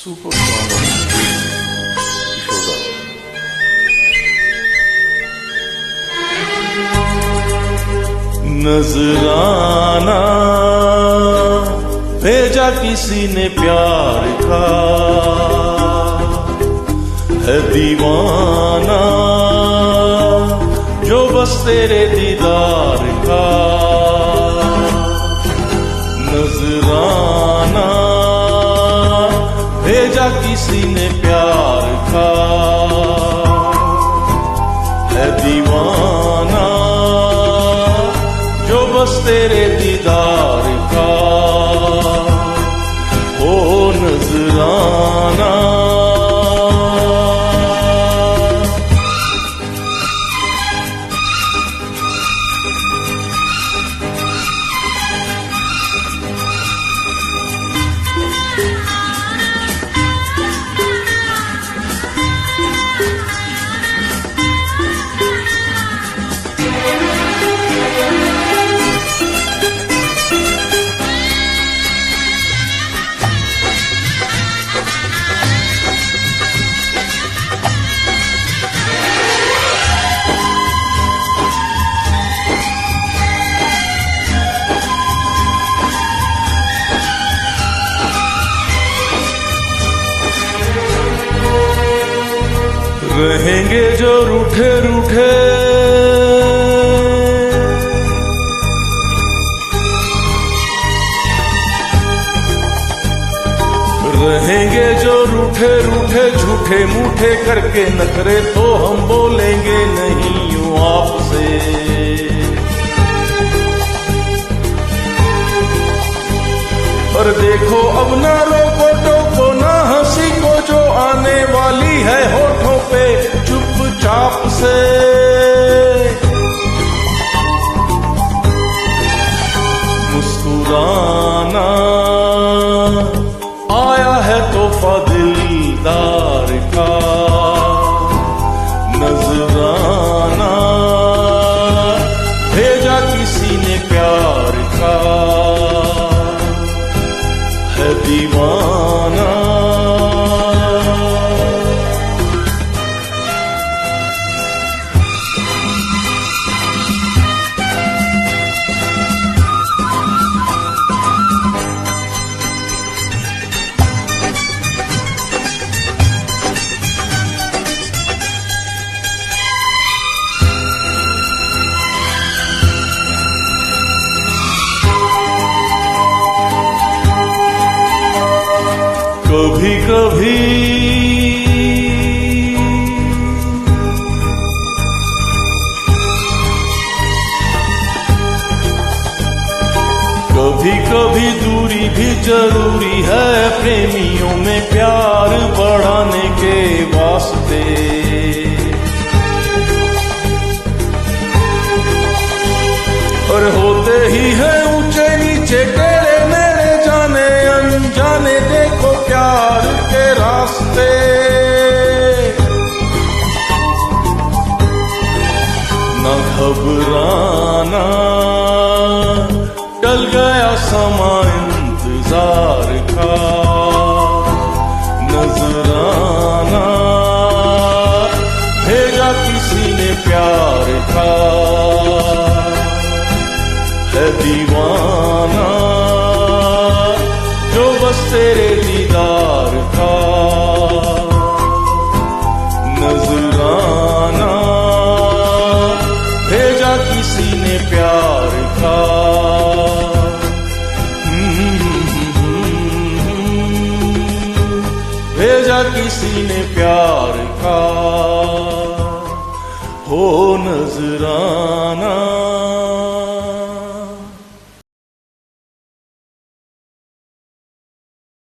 super song of Kishore. नजराना भेजा किसी ने प्यार का, है दीवाना जो बस तेरे दीदार का। नजराना भेजा किसी ने प्यार का, है दीवाना जो बस तेरे दीदार का। ओ नजराना रहेंगे जो रूठे रूठे, रहेंगे जो रूठे रूठे झूठे मूठे करके नखरे, तो हम बोलेंगे नहीं यूं आपसे। पर देखो अब ना रोको टोको ना हंसी को, जो आने वाली है होठों पे चुपचाप से। मुस्कुराना आया है तोहफा दिलदार का। नजराना भेजा किसी ने प्यार का, है दीवाना कभी कभी कभी कभी दूरी भी जरूरी है, प्रेमियों में प्यार बढ़ाने के वास्ते। और होते ही है ऊंचे नीचे टेढ़े मेढ़े, जाने अनजाने देखो प्यार के रास्ते। न घबराना टल गया समा इंतजार का। नजराना भेजा किसी ने प्यार का, है दीवाना जो बस तेरे दीदार का। नजराना भेजा किसी ने प्यार का। भेजा किसी ने प्यार का। हो नजराना